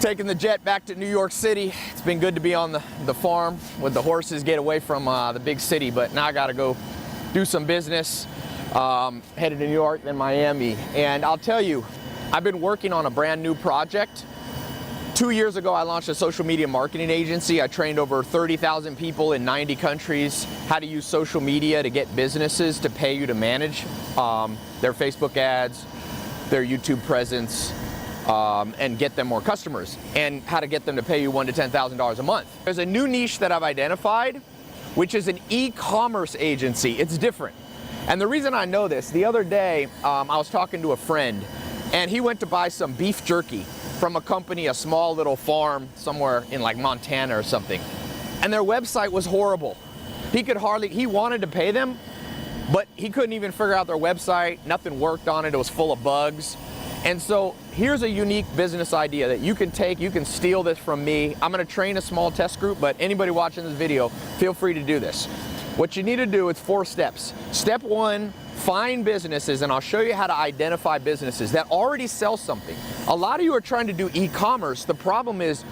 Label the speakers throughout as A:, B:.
A: Taking the jet back to New York City. It's been good to be on the farm with the horses, get away from the big city, but now I gotta go do some business. Headed to New York, then Miami. And I'll tell you, I've been working on a brand new project. 2 years ago, I launched a social media marketing agency. I trained over 30,000 people in 90 countries how to use social media to get businesses to pay you to manage their Facebook ads, their YouTube presence, and get them more customers, and how to get them to pay you $1,000 to $10,000 a month. There's a new niche that I've identified, which is an e-commerce agency. It's different. And the reason I know this, the other day, I was talking to a friend, and he went to buy some beef jerky from a company, a small little farm somewhere in like Montana or something. And their website was horrible. He wanted to pay them, but he couldn't even figure out their website. Nothing worked on it. It was full of bugs. And so here's a unique business idea that you can take. You can steal this from me. I'm going to train a small test group, but anybody watching this video, feel free to do this. What you need to do is 4 steps. Step 1, find businesses, and I'll show you how to identify businesses that already sell something. A lot of you are trying to do e-commerce. The problem is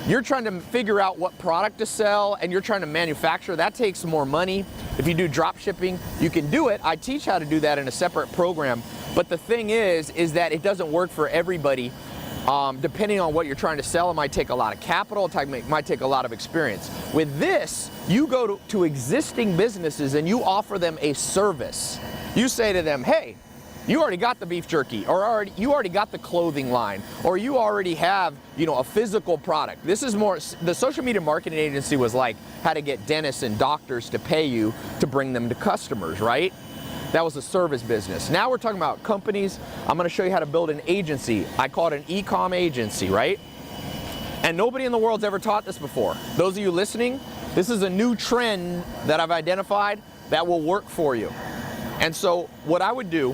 A: you're trying to figure out what product to sell, and you're trying to manufacture. That takes more money. If you do drop shipping, you can do it. I teach how to do that in a separate program. But the thing is that it doesn't work for everybody. Depending on what you're trying to sell, it might take a lot of capital, it might take a lot of experience. With this, you go to existing businesses and you offer them a service. You say to them, hey, you already got the beef jerky, or you already got the clothing line, or you already have, a physical product. This is more, the social media marketing agency was like how to get dentists and doctors to pay you to bring them to customers, right? That was a service business. Now we're talking about companies. I'm gonna show you how to build an agency. I call it an e-com agency, right? And nobody in the world's ever taught this before. Those of you listening, this is a new trend that I've identified that will work for you. And so what I would do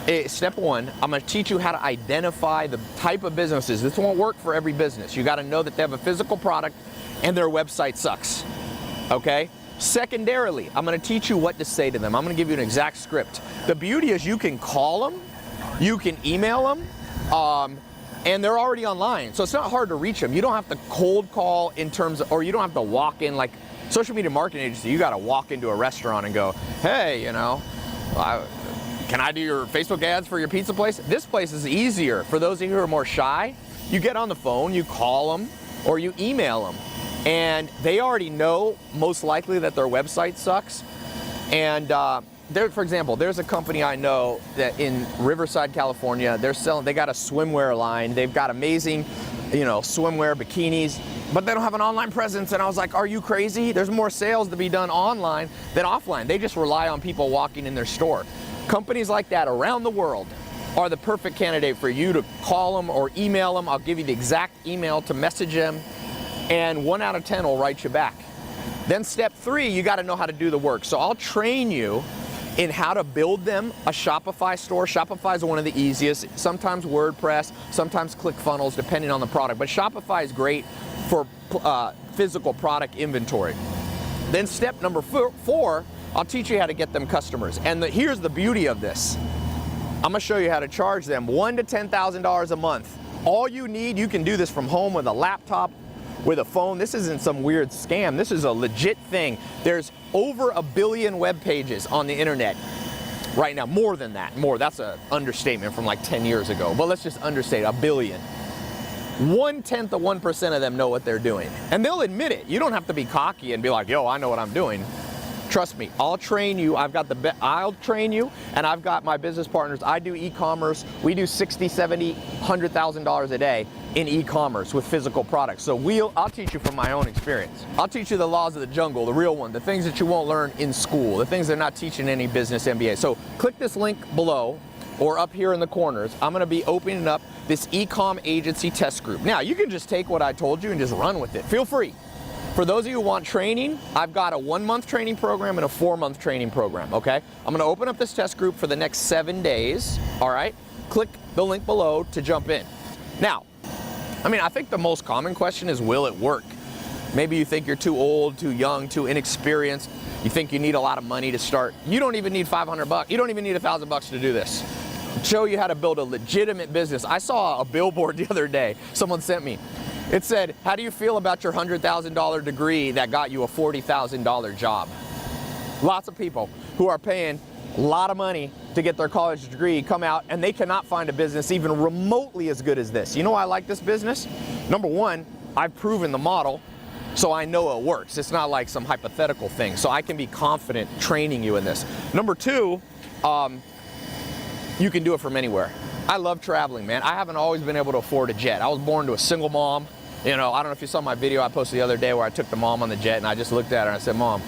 A: is, step 1, I'm gonna teach you how to identify the type of businesses. This won't work for every business. You gotta know that they have a physical product and their website sucks, okay? Secondarily, I'm going to teach you what to say to them. I'm going to give you an exact script. The beauty is you can call them, you can email them, and they're already online. So it's not hard to reach them. You don't have to cold call or you don't have to walk in like social media marketing agency. You got to walk into a restaurant and go, hey, can I do your Facebook ads for your pizza place? This place is easier. For those of you who are more shy, you get on the phone, you call them, or you email them. And they already know, most likely, that their website sucks. And for example, there's a company I know that in Riverside, California, they got a swimwear line. They've got amazing, swimwear, bikinis, but they don't have an online presence. And I was like, are you crazy? There's more sales to be done online than offline. They just rely on people walking in their store. Companies like that around the world are the perfect candidate for you to call them or email them. I'll give you the exact email to message them. And 1 out of 10 will write you back. Then step 3, you got to know how to do the work. So I'll train you in how to build them a Shopify store. Shopify is one of the easiest. Sometimes WordPress, sometimes ClickFunnels, depending on the product. But Shopify is great for physical product inventory. Then step number 4, I'll teach you how to get them customers. And here's the beauty of this. I'm going to show you how to charge them $1,000 to $10,000 a month. All you need, you can do this from home with a laptop, with a phone. This isn't some weird scam. This is a legit thing. There's over 1 billion web pages on the internet right now. More than that. That's an understatement from like 10 years ago. But let's just understate 1 billion. 1/10 of 1% of them know what they're doing. And they'll admit it. You don't have to be cocky and be like, yo, I know what I'm doing. Trust me, I'll train you. I'll train you, and I've got my business partners. I do e-commerce. We do $60,000, $70,000, $100,000 a day in e-commerce with physical products. So I'll teach you from my own experience. I'll teach you the laws of the jungle, the real one, the things that you won't learn in school, the things they're not teaching any business MBA. So click this link below or up here in the corners. I'm going to be opening up this e-com agency test group. Now, you can just take what I told you and just run with it. Feel free. For those of you who want training, I've got a 1-month training program and a 4-month training program, okay? I'm gonna open up this test group for the next 7 days, all right? Click the link below to jump in. Now, I think the most common question is, will it work? Maybe you think you're too old, too young, too inexperienced. You think you need a lot of money to start. You don't even need $500. You don't even need $1,000 to do this. Show you how to build a legitimate business. I saw a billboard the other day. Someone sent me. It said, how do you feel about your $100,000 degree that got you a $40,000 job? Lots of people who are paying a lot of money to get their college degree come out and they cannot find a business even remotely as good as this. You know why I like this business? Number one, I've proven the model, so I know it works. It's not like some hypothetical thing, so I can be confident training you in this. Number two, you can do it from anywhere. I love traveling, man. I haven't always been able to afford a jet. I was born to a single mom. You know, I don't know if you saw my video I posted the other day where I took the mom on the jet and I just looked at her and I said, Mom,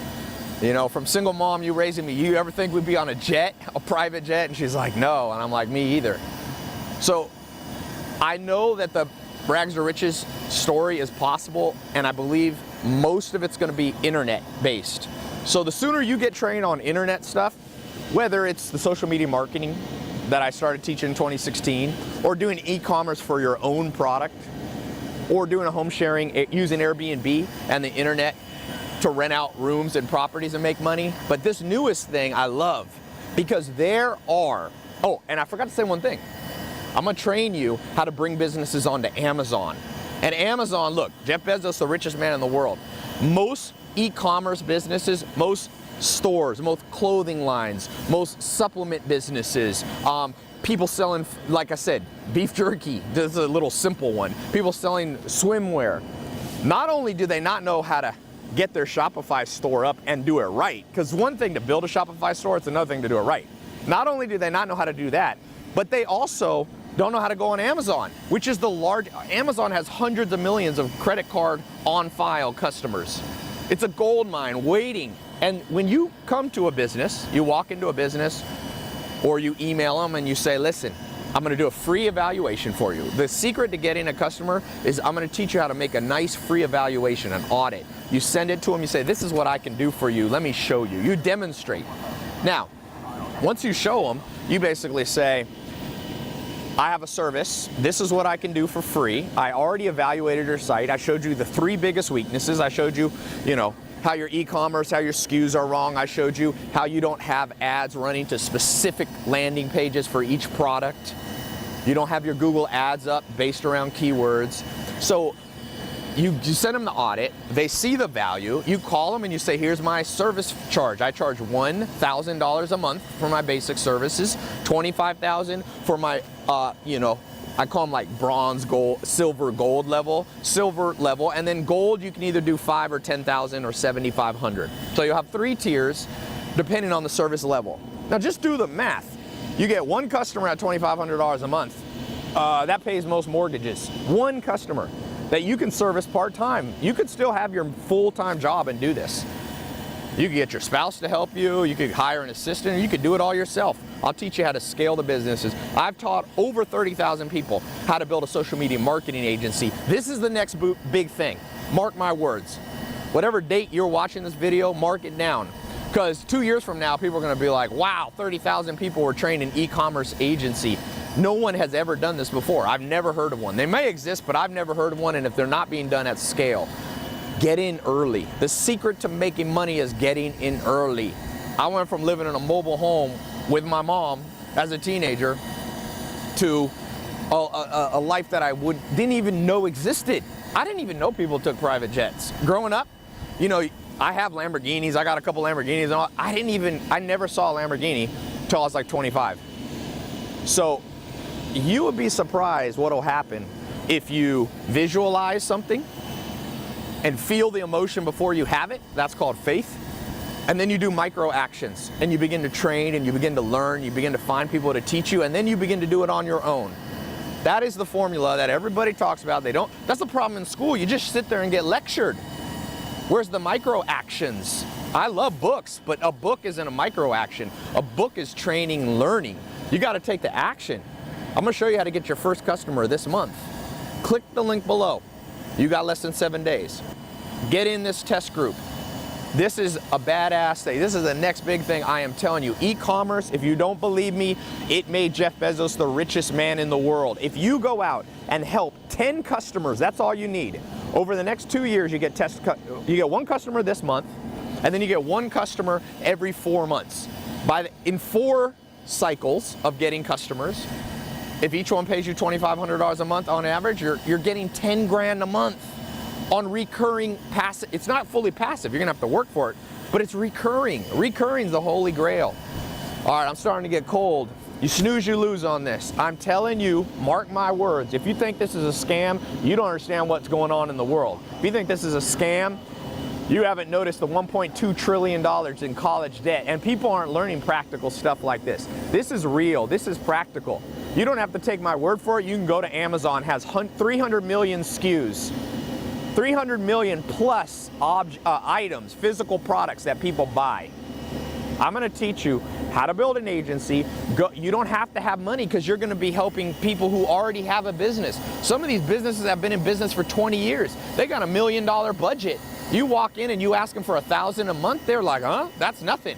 A: you know, from single mom, you raising me, you ever think we'd be on a jet, a private jet? And she's like, no. And I'm like, me either. So I know that the rags to riches story is possible, and I believe most of it's going to be internet based. So the sooner you get trained on internet stuff, whether it's the social media marketing that I started teaching in 2016, or doing e-commerce for your own product, or doing a home sharing using Airbnb and the internet to rent out rooms and properties and make money. But this newest thing I love because there are, oh, and I forgot to say one thing. I'm gonna train you how to bring businesses onto Amazon. And Amazon, look, Jeff Bezos, the richest man in the world. Most e-commerce businesses, most stores, most clothing lines, most supplement businesses, people selling, like I said, beef jerky, this is a little simple one. People selling swimwear. Not only do they not know how to get their Shopify store up and do it right, because one thing to build a Shopify store, it's another thing to do it right. Not only do they not know how to do that, but they also don't know how to go on Amazon, which is the Amazon has hundreds of millions of credit card on file customers. It's a gold mine waiting. And when you come to a business, you walk into a business or you email them and you say, listen, I'm gonna do a free evaluation for you. The secret to getting a customer is I'm gonna teach you how to make a nice free evaluation, an audit. You send it to them, you say, this is what I can do for you, let me show you. You demonstrate. Now, once you show them, you basically say, I have a service, this is what I can do for free. I already evaluated your site. I showed you the 3 biggest weaknesses. I showed you, you know, how your e-commerce, how your SKUs are wrong. I showed you how you don't have ads running to specific landing pages for each product. You don't have your Google ads up based around keywords. So you send them the audit, they see the value, you call them and you say, here's my service charge. I charge $1,000 a month for my basic services, $25,000 for my, you know, I call them like bronze, gold, silver, gold level, silver level, and then gold you can either do 5 or 10,000 or 7,500. So you'll have 3 tiers depending on the service level. Now just do the math. You get one customer at $2,500 a month. That pays most mortgages. One customer that you can service part-time. You could still have your full-time job and do this. You could get your spouse to help you, you could hire an assistant, or you could do it all yourself. I'll teach you how to scale the businesses. I've taught over 30,000 people how to build a social media marketing agency. This is the next big thing. Mark my words. Whatever date you're watching this video, mark it down. Because 2 years from now, people are gonna be like, wow, 30,000 people were trained in e-commerce agency. No one has ever done this before. I've never heard of one. They may exist, but I've never heard of one, and if they're not being done at scale, get in early. The secret to making money is getting in early. I went from living in a mobile home with my mom as a teenager to a life that I didn't even know existed. I didn't even know people took private jets. Growing up, you know, I have Lamborghinis, I got a couple Lamborghinis and all. I never saw a Lamborghini until I was like 25. So you would be surprised what'll happen if you visualize something and feel the emotion before you have it. That's called faith. And then you do micro actions and you begin to train and you begin to learn, you begin to find people to teach you, and then you begin to do it on your own. That is the formula that everybody talks about. That's the problem in school. You just sit there and get lectured. Where's the micro actions? I love books, but a book isn't a micro action. A book is training, learning. You got to take the action. I'm gonna show you how to get your first customer this month. Click the link below. You got less than 7 days. Get in this test group. This is a badass thing. This is the next big thing. I am telling you, e-commerce, if you don't believe me, it made Jeff Bezos the richest man in the world. If you go out and help 10 customers, that's all you need. Over the next 2 years, you get one customer this month, and then you get one customer every 4 months. In 4 cycles of getting customers, If each one pays you $2,500 a month on average, you're getting 10 grand a month on recurring passive. It's not fully passive, you're gonna have to work for it, but it's recurring. Recurring is the holy grail. All right, I'm starting to get cold. You snooze, you lose on this. I'm telling you, mark my words, if you think this is a scam, you don't understand what's going on in the world. If you think this is a scam, you haven't noticed the $1.2 trillion in college debt, and people aren't learning practical stuff like this. This is real, this is practical. You don't have to take my word for it. You can go to Amazon, has 300 million SKUs, 300 million plus items, physical products that people buy. I'm gonna teach you how to build an agency. You don't have to have money because you're gonna be helping people who already have a business. Some of these businesses have been in business for 20 years. They got $1 million budget. You walk in and you ask them for $1,000 a month, they're like, huh? That's nothing.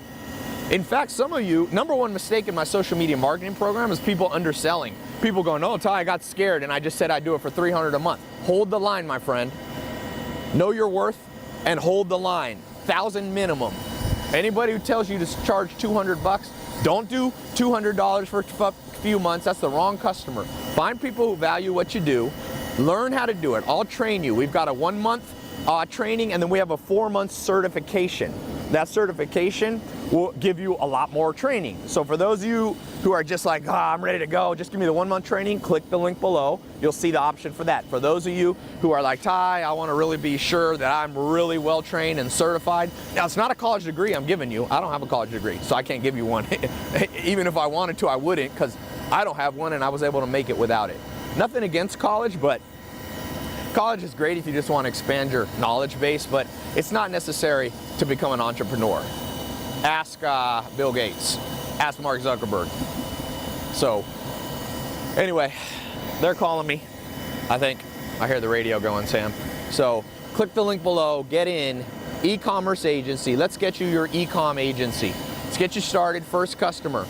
A: In fact, some of you, number one mistake in my social media marketing program is people underselling. People going, oh, Tai, I got scared and I just said I'd do it for $300 a month. Hold the line, my friend. Know your worth and hold the line. 1,000 minimum. Anybody who tells you to charge 200 bucks, don't do $200 for a few months. That's the wrong customer. Find people who value what you do. Learn how to do it. I'll train you. We've got a 1 month training, and then we have a 4-month certification. That certification will give you a lot more training. So for those of you who are just like, I'm ready to go, just give me the 1 month training, click the link below. You'll see the option for that. For those of you who are like, Tai, I want to really be sure that I'm really well trained and certified. Now, it's not a college degree I'm giving you. I don't have a college degree, so I can't give you one. Even if I wanted to, I wouldn't, because I don't have one and I was able to make it without it. Nothing against college, but college is great if you just want to expand your knowledge base, but it's not necessary to become an entrepreneur. Ask Bill Gates, ask Mark Zuckerberg. So anyway, they're calling me, I think. I hear the radio going, Sam. So click the link below, get in, e-commerce agency. Let's get you your e-com agency. Let's get you started, first customer,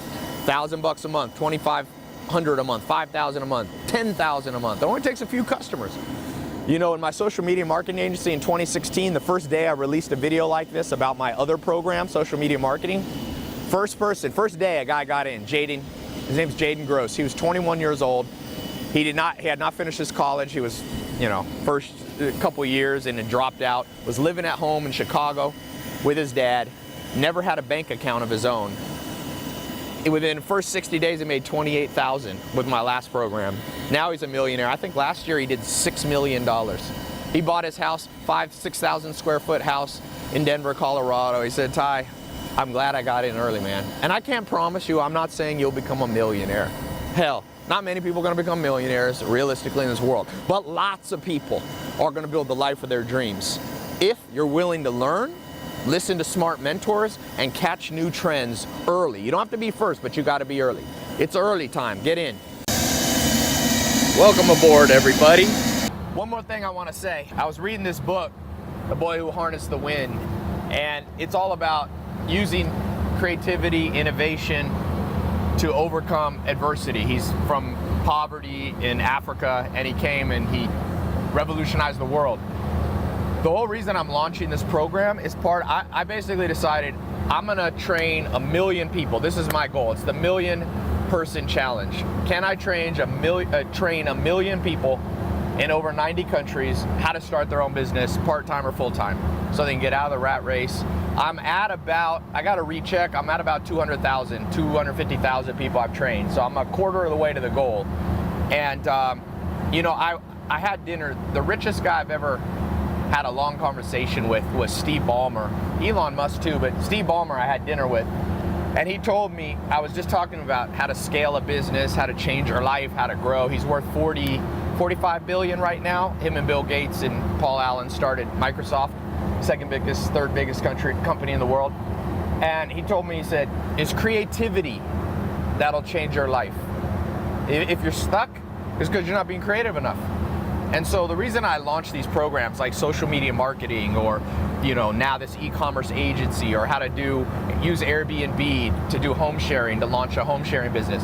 A: $1,000 a month, $2,500 a month, $5,000 a month, $10,000 a month. It only takes a few customers. You know, in my social media marketing agency in 2016, the first day I released a video like this about my other program, social media marketing. First day a guy got in, Jaden. His name's Jaden Gross. He was 21 years old. He had not finished his college. He was, first couple years and had dropped out. Was living at home in Chicago with his dad. Never had a bank account of his own. Within the first 60 days, he made $28,000 with my last program. Now he's a millionaire. I think last year he did $6 million. He bought his house, 6,000 square foot house in Denver, Colorado. He said, Tai, I'm glad I got in early, man. And I can't promise you, I'm not saying you'll become a millionaire. Hell, not many people are gonna become millionaires realistically in this world, but lots of people are gonna build the life of their dreams. If you're willing to learn, listen to smart mentors, and catch new trends early. You don't have to be first, but you gotta be early. It's early time, get in. Welcome aboard, everybody. One more thing I wanna say. I was reading this book, The Boy Who Harnessed the Wind, and it's all about using creativity, innovation to overcome adversity. He's from poverty in Africa, and he came and he revolutionized the world. The whole reason I'm launching this program is I basically decided I'm gonna train 1 million people. This is my goal. It's the 1 million person challenge. Can I train a million people in over 90 countries how to start their own business, part-time or full-time, so they can get out of the rat race? I'm at about, I gotta recheck, I'm at about 200,000, 250,000 people I've trained. So I'm a quarter of the way to the goal. And I had dinner, the richest guy I've ever had a long conversation with was Steve Ballmer. Elon Musk too, but Steve Ballmer I had dinner with. And he told me, I was just talking about how to scale a business, how to change your life, how to grow. He's worth 45 billion right now. Him and Bill Gates and Paul Allen started Microsoft, third biggest company in the world. And he told me, he said, it's creativity that'll change your life. If you're stuck, it's because you're not being creative enough. And so the reason I launched these programs like social media marketing or, now this e-commerce agency or how to use Airbnb to do home sharing, to launch a home sharing business,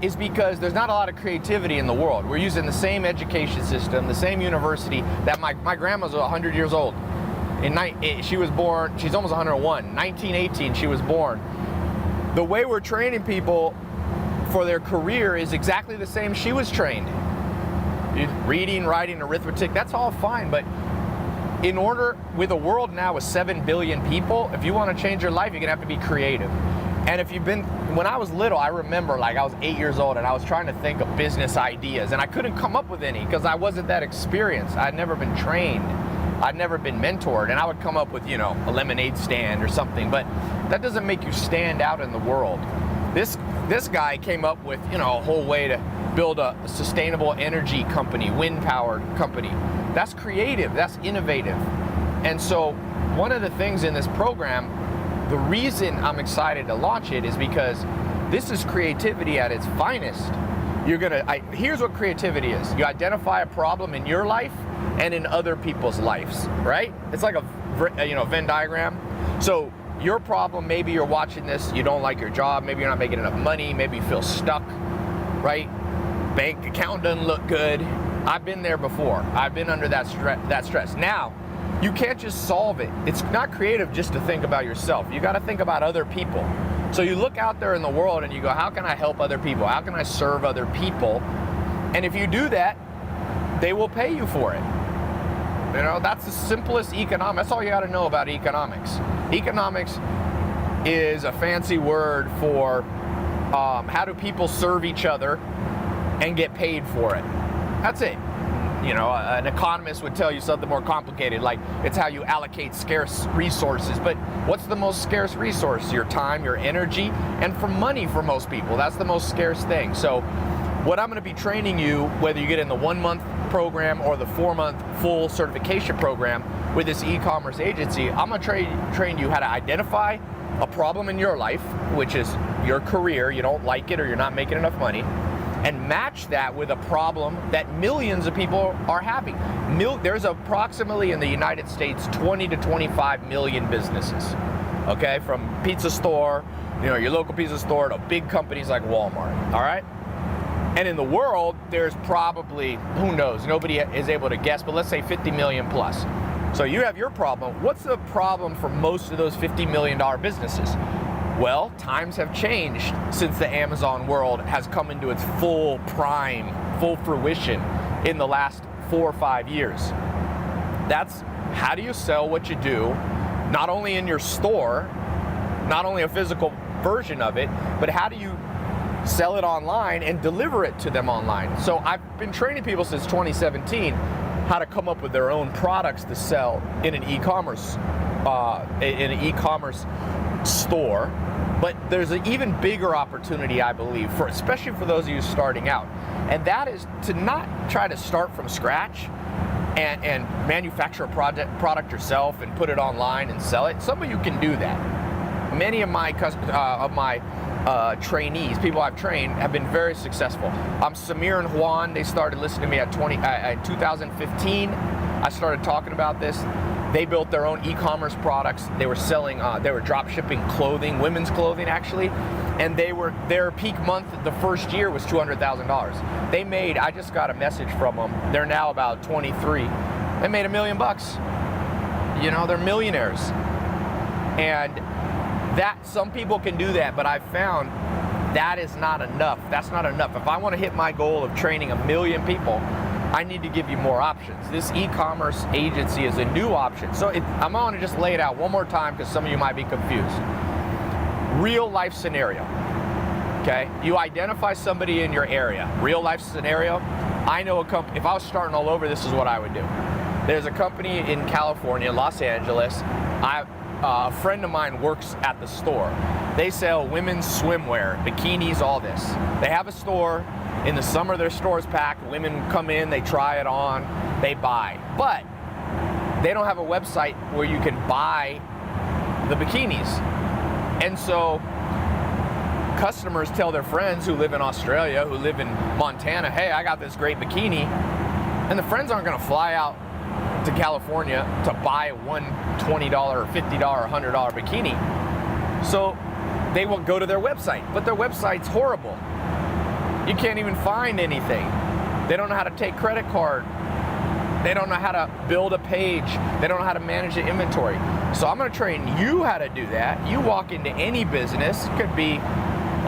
A: is because there's not a lot of creativity in the world. We're using the same education system, the same university that my grandma's 100 years old. She was born, she's almost 101, 1918 she was born. The way we're training people for their career is exactly the same she was trained. Reading, writing, arithmetic, that's all fine, but in order, with a world now with 7 billion people, if you want to change your life, you're gonna have to be creative. And if you've been, when I was little, I remember like I was 8 years old and I was trying to think of business ideas and I couldn't come up with any because I wasn't that experienced. I'd never been trained. I'd never been mentored, and I would come up with, you know, a lemonade stand or something, but that doesn't make you stand out in the world. This guy came up with, you know, a whole way to build a sustainable energy company, wind-powered company. That's creative, that's innovative. And so one of the things in this program, the reason I'm excited to launch it is because this is creativity at its finest. Here's what creativity is. You identify a problem in your life and in other people's lives, right? It's like a Venn diagram. So your problem, maybe you're watching this, you don't like your job, maybe you're not making enough money, maybe you feel stuck, right? Bank account doesn't look good. I've been there before. I've been under that stress. Now, you can't just solve it. It's not creative just to think about yourself. You got to think about other people. So you look out there in the world and you go, how can I help other people? How can I serve other people? And if you do that, they will pay you for it. You know, that's the simplest economics. That's all you got to know about economics. Economics is a fancy word for how do people serve each other and get paid for it. That's it. You know, an economist would tell you something more complicated, like it's how you allocate scarce resources. But what's the most scarce resource? Your time, your energy, and for money for most people. That's the most scarce thing. So what I'm going to be training you, whether you get in the 1-month program or the 4-month full certification program with this e-commerce agency, I'm going to train you how to identify a problem in your life, which is your career, you don't like it or you're not making enough money, and match that with a problem that millions of people are having. There's approximately in the United States 20 to 25 million businesses, okay? From pizza store, you know, your local pizza store to big companies like Walmart, all right? And in the world, there's probably, who knows, nobody is able to guess, but let's say 50 million plus. So you have your problem. What's the problem for most of those $50 million businesses? Well, times have changed since the Amazon world has come into its full prime, full fruition in the last 4 or 5 years. That's how do you sell what you do, not only in your store, not only a physical version of it, but how do you sell it online and deliver it to them online. So I've been training people since 2017 how to come up with their own products to sell in an e-commerce store. But there's an even bigger opportunity, I believe, especially for those of you starting out, and that is to not try to start from scratch and manufacture a product yourself and put it online and sell it. Some of you can do that. Many of my trainees, people I've trained, have been very successful. Samir and Juan, they started listening to me at 2015. I started talking about this. They built their own e-commerce products. They were selling, they were drop shipping clothing, women's clothing actually, and their peak month the first year was $200,000. They made, I just got a message from them, they're now about 23. They made $1 million. You know, they're millionaires. And that, some people can do that, but I've found that is not enough. That's not enough. If I want to hit my goal of training 1 million people, I need to give you more options. This e-commerce agency is a new option. So I'm going to just lay it out one more time because some of you might be confused. Real life scenario, okay? You identify somebody in your area. Real life scenario, I know a company, if I was starting all over, this is what I would do. There's a company in California, Los Angeles. A friend of mine works at the store. They sell women's swimwear, bikinis, all this. They have a store. In the summer, their store's packed. Women come in, they try it on, they buy. But they don't have a website where you can buy the bikinis. And so customers tell their friends who live in Australia, who live in Montana, hey, I got this great bikini. And the friends aren't gonna fly out to California to buy one $20, $50, $100 bikini. So they will go to their website, but their website's horrible. You can't even find anything. They don't know how to take credit card. They don't know how to build a page. They don't know how to manage the inventory. So I'm gonna train you how to do that. You walk into any business, it could be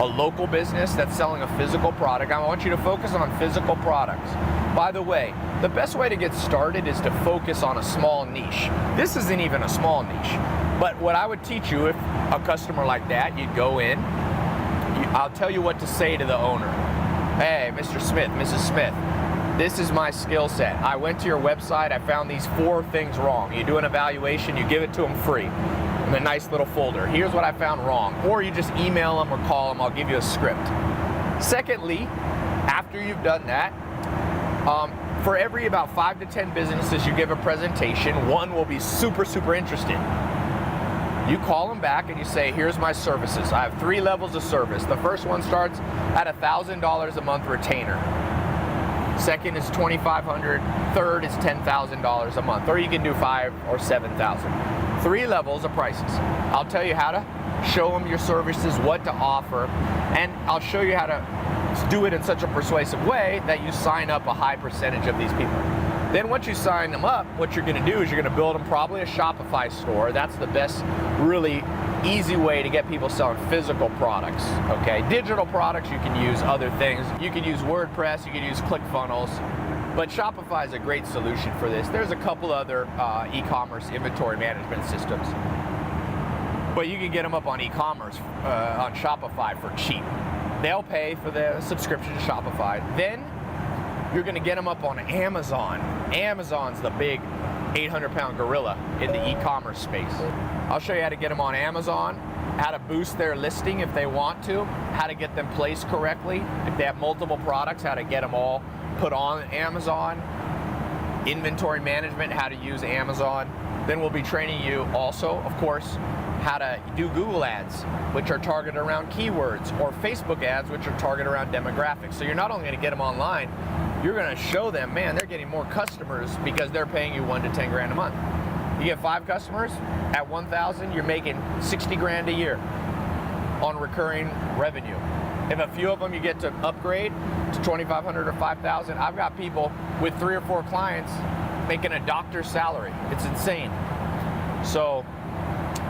A: a local business that's selling a physical product, I want you to focus on physical products. By the way, the best way to get started is to focus on a small niche. This isn't even a small niche, but what I would teach you, if a customer like that, you'd go in, I'll tell you what to say to the owner. Hey, Mr. Smith, Mrs. Smith, this is my skill set. I went to your website, I found these 4 things wrong. You do an evaluation, you give it to them free in a nice little folder. Here's what I found wrong. Or you just email them or call them, I'll give you a script. Secondly, after you've done that, for every about 5 to 10 businesses you give a presentation, one will be super, super interested. You call them back and you say, here's my services. I have 3 levels of service. The first one starts at $1,000 a month retainer. Second is $2,500. Third is $10,000 a month. Or you can do 5 or 7,000. 3 levels of prices. I'll tell you how to show them your services, what to offer, and I'll show you how to do it in such a persuasive way that you sign up a high percentage of these people. Then once you sign them up, what you're going to do is you're going to build them probably a Shopify store. That's the best, really easy way to get people selling physical products, okay? Digital products, you can use other things. You can use WordPress, you can use ClickFunnels, but Shopify is a great solution for this. There's a couple other e-commerce inventory management systems, but you can get them up on e-commerce, on Shopify for cheap. They'll pay for the subscription to Shopify. Then you're going to get them up on Amazon. Amazon's the big 800-pound gorilla in the e-commerce space. I'll show you how to get them on Amazon, how to boost their listing if they want to, how to get them placed correctly. If they have multiple products, how to get them all put on Amazon. Inventory management, how to use Amazon. Then we'll be training you also, of course, how to do Google ads, which are targeted around keywords, or Facebook ads, which are targeted around demographics. So you're not only going to get them online, you're going to show them, man, they're getting more customers because they're paying you 1 to 10 grand a month. You get 5 customers at 1,000, you're making 60 grand a year on recurring revenue. If a few of them you get to upgrade to 2,500 or 5,000, I've got people with 3 or 4 clients making a doctor's salary. It's insane. So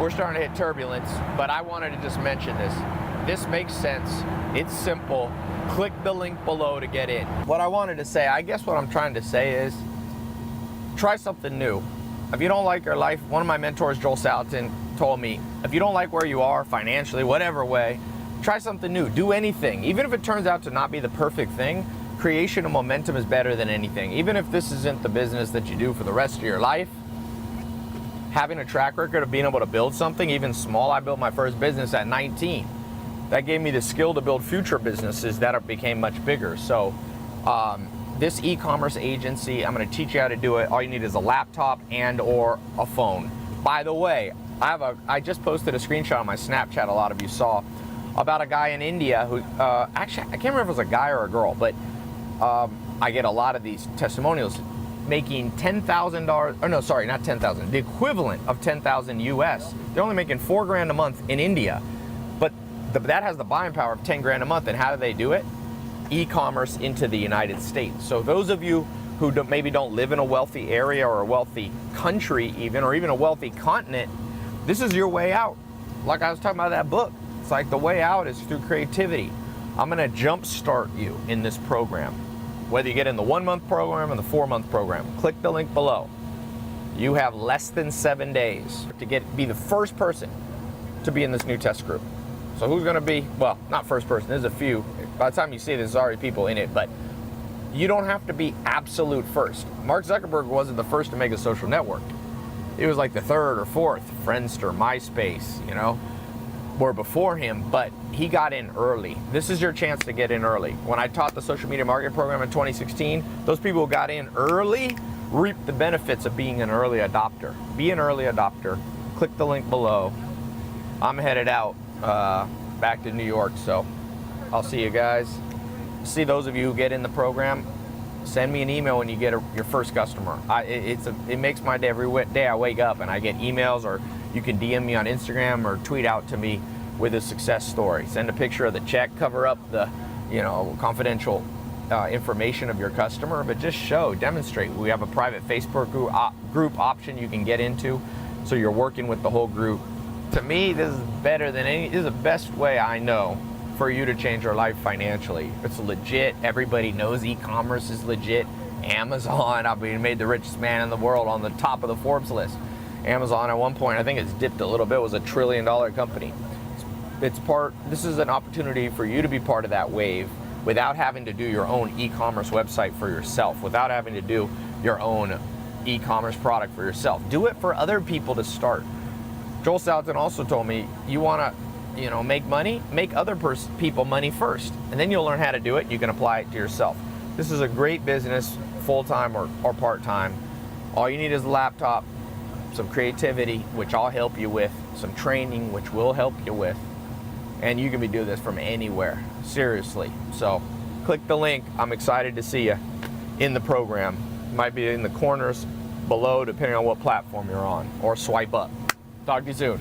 A: we're starting to hit turbulence, but I wanted to just mention this. This makes sense. It's simple. Click the link below to get in. What I wanted to say, I guess what I'm trying to say is, try something new. If you don't like your life, one of my mentors, Joel Salatin, told me, if you don't like where you are financially, whatever way, try something new. Do anything. Even if it turns out to not be the perfect thing, creation of momentum is better than anything. Even if this isn't the business that you do for the rest of your life, having a track record of being able to build something, even small. I built my first business at 19. That gave me the skill to build future businesses that became much bigger. So this e-commerce agency, I'm going to teach you how to do it. All you need is a laptop and or a phone. By the way, I just posted a screenshot on my Snapchat, a lot of you saw, about a guy in India who, actually, I can't remember if it was a guy or a girl, but I get a lot of these testimonials, making $10,000, oh no, sorry, not 10,000, the equivalent of 10,000 US. They're only making 4 grand a month in India, but that has the buying power of 10 grand a month. And how do they do it? E-commerce into the United States. So those of you who maybe don't live in a wealthy area or a wealthy country even, or even a wealthy continent, this is your way out. Like I was talking about that book, it's like the way out is through creativity. I'm gonna jumpstart you in this program. Whether you get in the 1-month program or the 4-month program, click the link below. You have less than 7 days to be the first person to be in this new test group. So who's gonna be, well, not first person, there's a few. By the time you see there's already people in it, but you don't have to be absolute first. Mark Zuckerberg wasn't the first to make a social network. He was like the 3rd or 4th, Friendster, MySpace, you know, were before him, but he got in early. This is your chance to get in early. When I taught the social media marketing program in 2016, those people who got in early reaped the benefits of being an early adopter. Be an early adopter. Click the link below. I'm headed out back to New York, so I'll see you guys. See those of you who get in the program, send me an email when you get your first customer. It makes my day every day I wake up and I get emails, or you can DM me on Instagram or tweet out to me with a success story. Send a picture of the check, cover up the, confidential information of your customer, but just demonstrate. We have a private Facebook group option you can get into, so you're working with the whole group. To me, this is better than this is the best way I know for you to change your life financially. It's legit. Everybody knows e-commerce is legit. Amazon, I mean, made the richest man in the world on the top of the Forbes list. Amazon at one point, I think it's dipped a little bit, was $1 trillion company. This is an opportunity for you to be part of that wave without having to do your own e-commerce website for yourself, without having to do your own e-commerce product for yourself. Do it for other people to start. Joel Salatin also told me, you want to, make money, make other people money first, and then you'll learn how to do it. You can apply it to yourself. This is a great business, full-time or part-time. All you need is a laptop, some creativity, which I'll help you with, some training, which we'll help you with, and you can be doing this from anywhere, seriously. So click the link. I'm excited to see you in the program. Might be in the corners below, depending on what platform you're on, or swipe up. Talk to you soon.